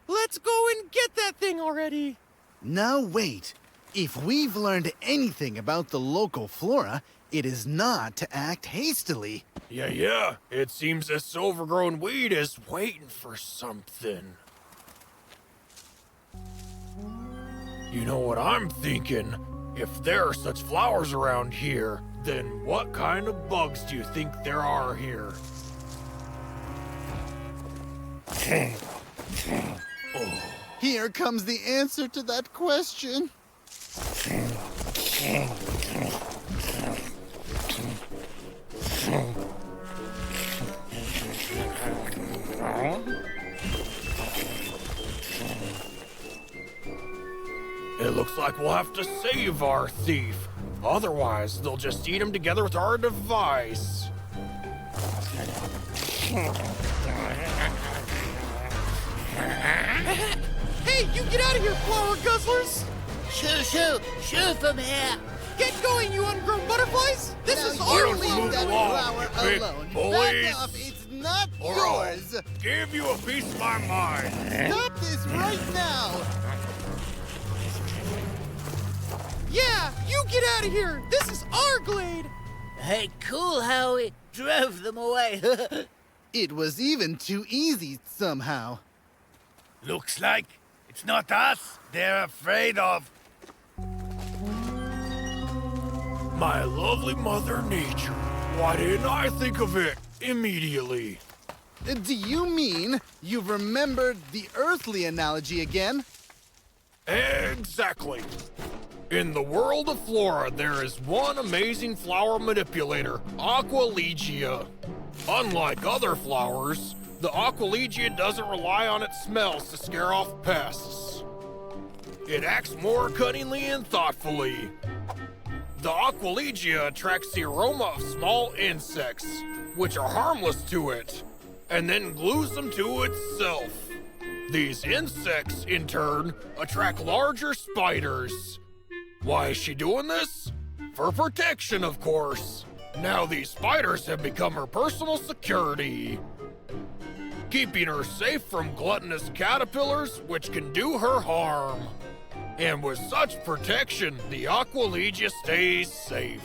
Let's go and get that thing already. Now wait. If we've learned anything about the local flora, it is not to act hastily. Yeah. It seems this overgrown weed is waiting for something. You know what I'm thinking? If there are such flowers around here, then what kind of bugs do you think there are here? Here comes the answer to that question. It looks like we'll have to save our thief. Otherwise, they'll just eat him together with our device. Hey, you get out of here, flower guzzlers! Shoo from here! Get going, you ungrown butterflies! This is our don't flower! move That along, flower big alone. boys. Back off, it's not Or I'll yours. give you a piece of my mind. Stop this right now. Yeah, you get out of here! This is our glade! Hey, cool how we drove them away. It was even too easy somehow. Looks like it's not us they're afraid of. My lovely Mother Nature. Why didn't I think of it immediately? Do you mean you've remembered the earthly analogy again? Exactly. In the world of flora, there is one amazing flower manipulator, Aqualegia. Unlike other flowers, the Aqualegia doesn't rely on its smells to scare off pests. It acts more cunningly and thoughtfully. The Aqualegia attracts the aroma of small insects, which are harmless to it, and then glues them to itself. These insects, in turn, attract larger spiders. Why is she doing this? For protection, of course. Now these spiders have become her personal security, keeping her safe from gluttonous caterpillars, which can do her harm. And with such protection, the Aqualegia stays safe.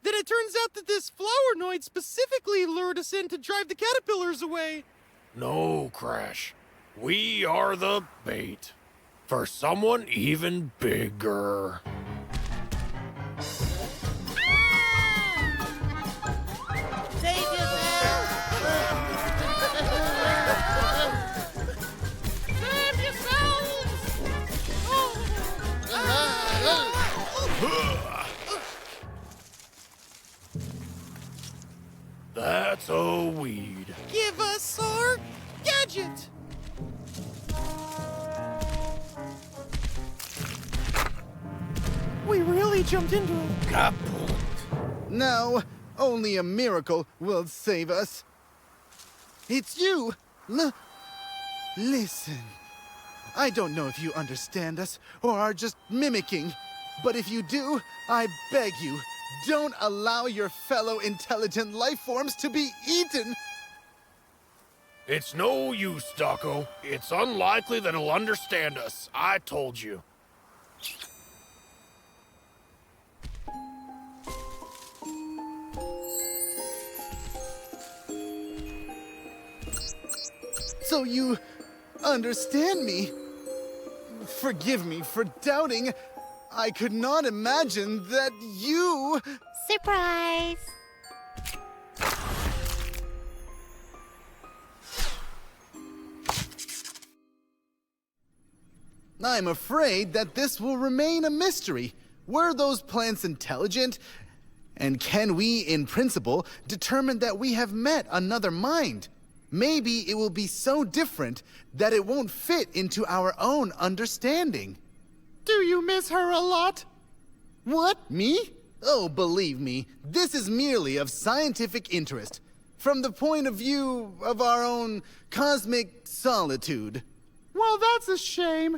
Then it turns out that this flowernoid specifically lured us in to drive the caterpillars away. No, Crash. We are the bait for someone even bigger. Save yourself! Save yourselves! That's a weed. Give us our gadget! We really jumped into it. Kaput. No, only a miracle will save us. It's you! Listen. I don't know if you understand us or are just mimicking, but if you do, I beg you, don't allow your fellow intelligent life forms to be eaten! It's no use, Docko. It's unlikely that he'll understand us. I told you. So you understand me? Forgive me for doubting. I could not imagine that you... Surprise! I'm afraid that this will remain a mystery. Were those plants intelligent? And can we, in principle, determine that we have met another mind? Maybe it will be so different that it won't fit into our own understanding. Do you miss her a lot? What? Me? Oh, believe me, this is merely of scientific interest, from the point of view of our own cosmic solitude. Well, that's a shame.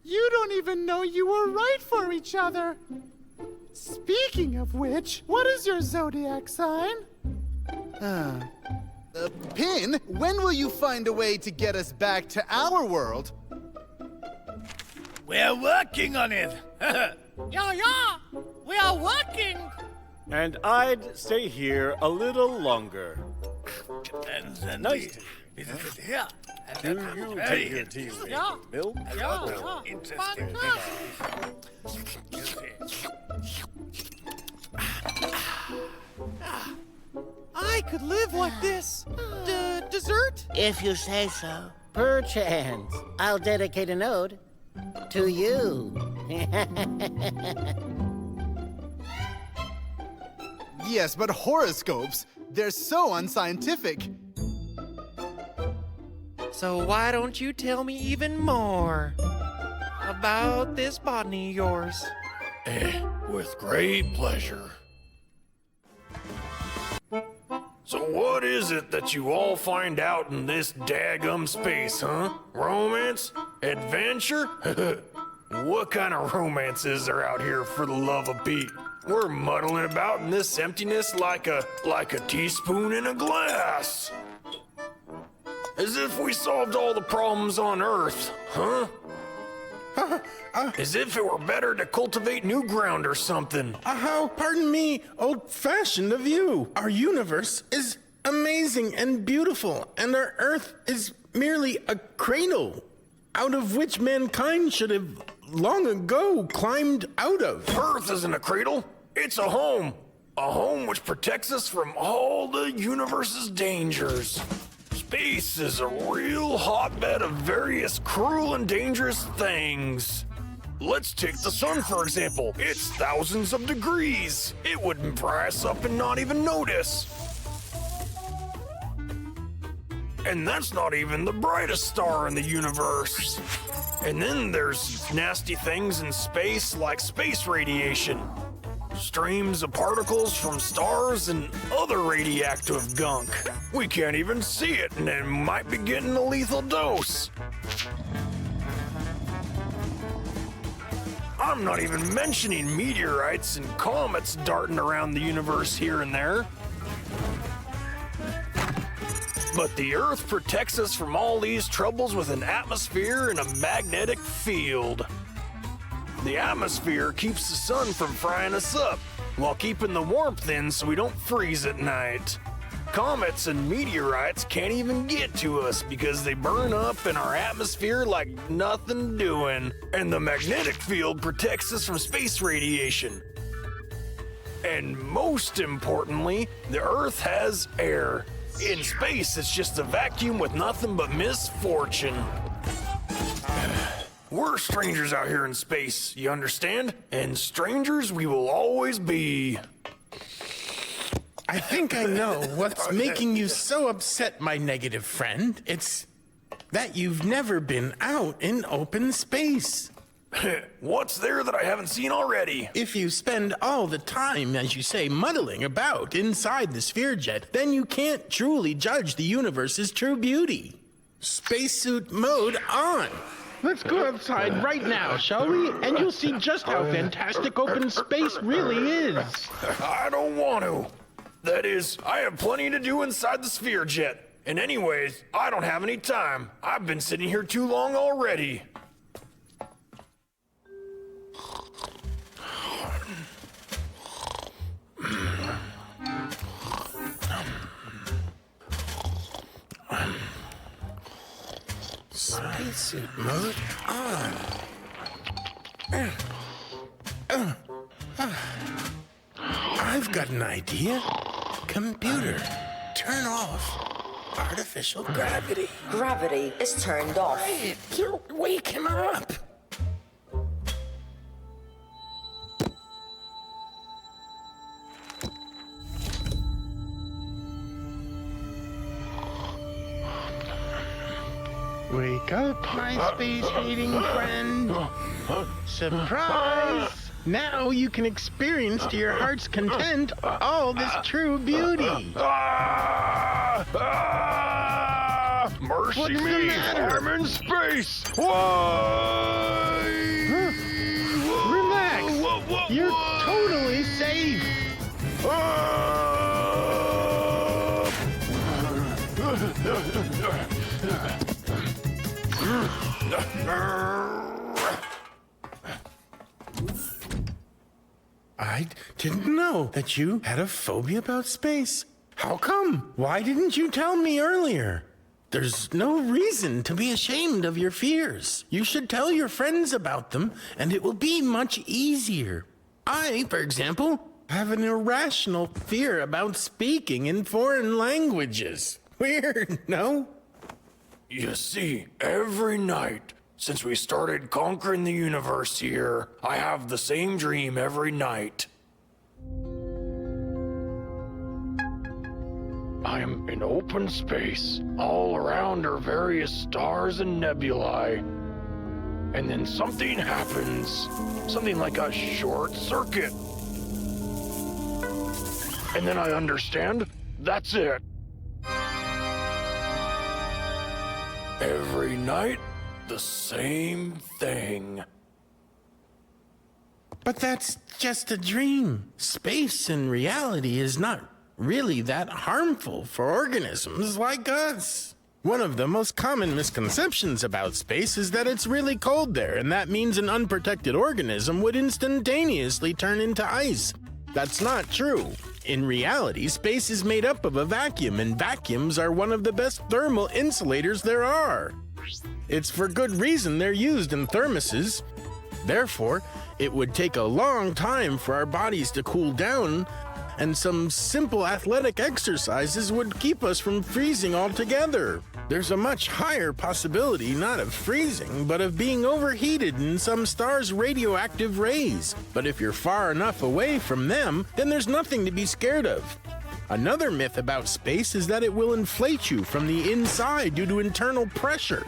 You don't even know you were right for each other. Speaking of which, what is your zodiac sign? Pin, when will you find a way to get us back to our world? We're working on it. Yeah, we are working. And I'd stay here a little longer. And then Nice. this is here. And Do that you is take very your interesting. tea with Yeah. milk? Yeah. Interesting. You see. I could live like this. Dessert? If you say so. Perchance, I'll dedicate an ode to you. Yes, but horoscopes, they're so unscientific. So why don't you tell me even more about this botany of yours? With great pleasure. So what is it that you all find out in this daggum space, huh? Romance? Adventure? What kind of romance is there out here, for the love of Pete? We're muddling about in this emptiness like a teaspoon in a glass. As if we solved all the problems on Earth, huh? As if it were better to cultivate new ground or something. How, pardon me, old-fashioned of you. Our universe is amazing and beautiful, and our Earth is merely a cradle out of which mankind should have long ago climbed out of. Earth isn't a cradle, it's a home. A home which protects us from all the universe's dangers. Space is a real hotbed of various cruel and dangerous things. Let's take the sun, for example. It's thousands of degrees. It would fry us up and not even notice. And that's not even the brightest star in the universe. And then there's nasty things in space like space radiation. Streams of particles from stars and other radioactive gunk. We can't even see it, and it might be getting a lethal dose. I'm not even mentioning meteorites and comets darting around the universe here and there. But the Earth protects us from all these troubles with an atmosphere and a magnetic field. The atmosphere keeps the sun from frying us up, while keeping the warmth in so we don't freeze at night. Comets and meteorites can't even get to us because they burn up in our atmosphere like nothing doing. And the magnetic field protects us from space radiation. And most importantly, the Earth has air. In space, it's just a vacuum with nothing but misfortune. We're strangers out here in space, you understand? And strangers we will always be. I think I know what's making you so upset, my negative friend. It's that you've never been out in open space. What's there that I haven't seen already? If you spend all the time, as you say, muddling about inside the sphere jet, then you can't truly judge the universe's true beauty. Spacesuit mode on. Let's go outside right now, shall we? And you'll see just how fantastic open space really is. I don't want to. That is, I have plenty to do inside the sphere jet. And anyways, I don't have any time. I've been sitting here too long already. Spacesuit mode on. I've got an idea. Computer, turn off artificial gravity. Gravity is turned off. Quiet, you're waking up. Wake up, my space-hating friend. Surprise! Now you can experience to your heart's content all this true beauty. Mercy What's me! the matter? I'm in space! Why? Relax! You're totally safe! I didn't know that you had a phobia about space. How come? Why didn't you tell me earlier? There's no reason to be ashamed of your fears. You should tell your friends about them, and it will be much easier. I, for example, have an irrational fear about speaking in foreign languages. Weird, no? You see, every night since we started conquering the universe here, I have the same dream every night. I'm in open space. All around are various stars and nebulae. And then something happens. Something like a short circuit. And then I understand that's it. Every night, the same thing. But that's just a dream. Space in reality is not really that harmful for organisms like us. One of the most common misconceptions about space is that it's really cold there, and that means an unprotected organism would instantaneously turn into ice. That's not true. In reality, space is made up of a vacuum, and vacuums are one of the best thermal insulators there are. It's for good reason they're used in thermoses. Therefore, it would take a long time for our bodies to cool down, and some simple athletic exercises would keep us from freezing altogether. There's a much higher possibility not of freezing, but of being overheated in some stars' radioactive rays. But if you're far enough away from them, then there's nothing to be scared of. Another myth about space is that it will inflate you from the inside due to internal pressure.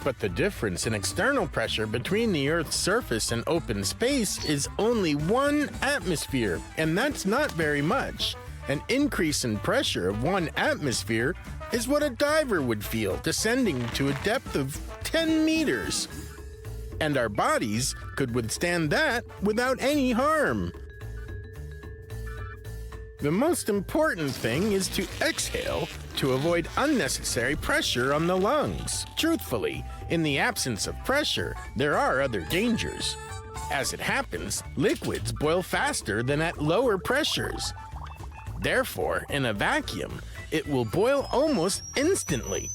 But the difference in external pressure between the Earth's surface and open space is only 1 atmosphere, and that's not very much. An increase in pressure of 1 atmosphere is what a diver would feel descending to a depth of 10 meters. And our bodies could withstand that without any harm. The most important thing is to exhale to avoid unnecessary pressure on the lungs. Truthfully, in the absence of pressure, there are other dangers. As it happens, liquids boil faster than at lower pressures. Therefore, in a vacuum, it will boil almost instantly.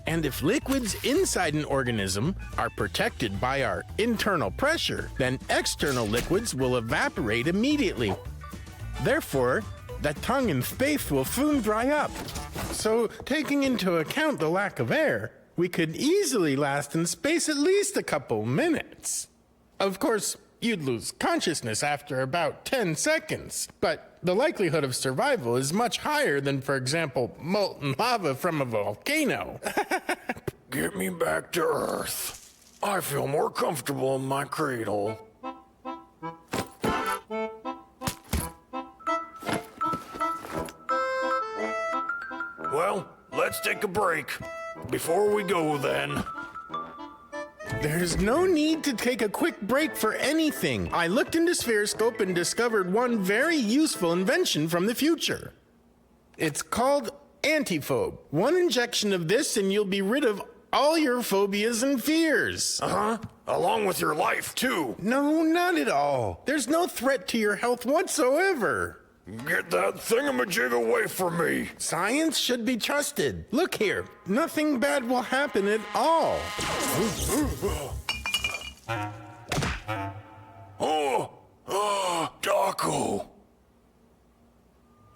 And if liquids inside an organism are protected by our internal pressure, then external liquids will evaporate immediately. Therefore, the tongue in space will soon dry up. So, taking into account the lack of air, we could easily last in space at least a couple minutes. Of course, you'd lose consciousness after about 10 seconds, but the likelihood of survival is much higher than, for example, molten lava from a volcano. Get me back to Earth. I feel more comfortable in my cradle. Well, let's take a break. Before we go, then. There's no need to take a quick break for anything. I looked into Spherescope and discovered one very useful invention from the future. It's called Antiphobe. 1 injection of this and you'll be rid of all your phobias and fears. Uh-huh. Along with your life, too. No, not at all. There's no threat to your health whatsoever. Get that thingamajig away from me. Science should be trusted. Look here. Nothing bad will happen at all. Daco.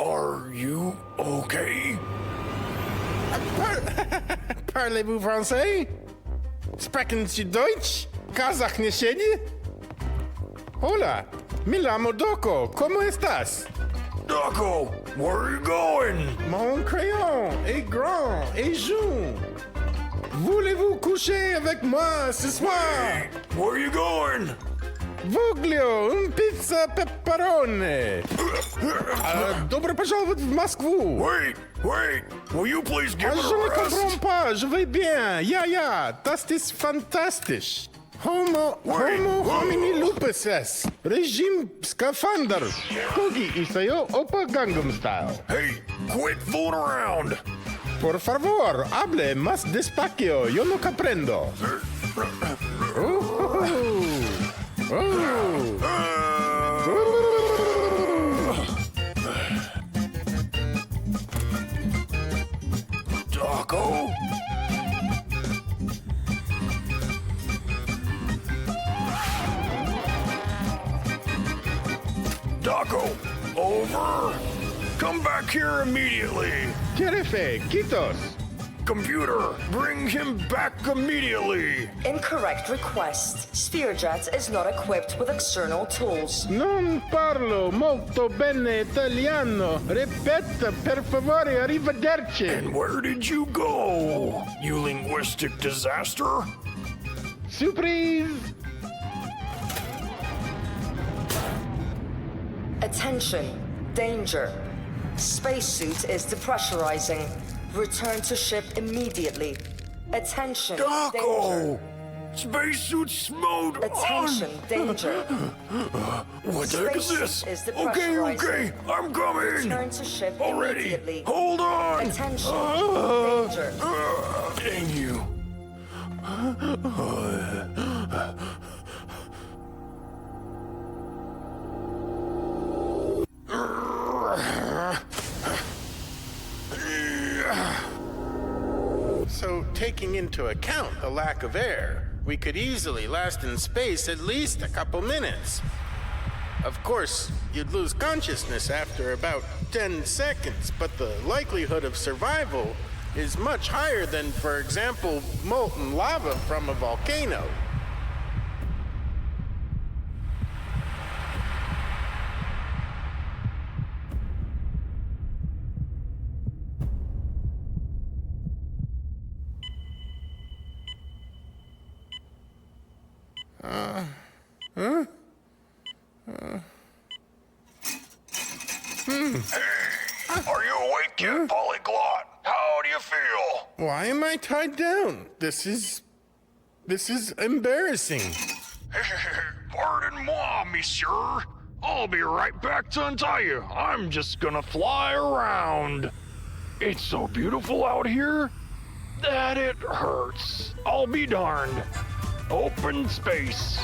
Are you okay? Parlez-vous français? Sprechen Sie Deutsch? Kazakh nie siedzi? Hola, mi llamo Daco. ¿Cómo estás? Daco, where are you going? Mon crayon est grand et jaune. Voulez-vous coucher avec moi ce soir? Hey, where are you going? Voglio pizza pepperoni. Добро пожаловать в Москву. Wait, will you please give it a Je ne rest? comprends pas, je vais bien. Ja, das ist fantastisch. Homo homini lupus est. Regime scaphandar. Kogi isayo opa Gangnam Style. Hey, quit fooling around. Por favor, hable más despacio. Yo no comprendo. Daco? Daco, over. Come back here immediately. Jerefe, quitos. Computer, bring him back immediately. Incorrect request. Spherejet is not equipped with external tools. Non parlo molto bene italiano. Ripeta, per favore, arrivederci. And where did you go, you linguistic disaster? Surprise! Attention. Danger. Spacesuit is depressurizing. Return to ship immediately. Attention. Daco! Spacesuit mode Attention, danger. What the heck is this? Spacesuit is Okay, depressurizing. I'm coming. Return to ship Already. immediately. Hold on. Attention, danger. Dang you. So, taking into account the lack of air, we could easily last in space at least a couple minutes. Of course, you'd lose consciousness after about 10 seconds, but the likelihood of survival is much higher than, for example, molten lava from a volcano. Hey, are you awake yet, polyglot? How do you feel? Why am I tied down? This is embarrassing. Pardon moi, monsieur. I'll be right back to untie you. I'm just gonna fly around. It's so beautiful out here that it hurts. I'll be darned. Open space.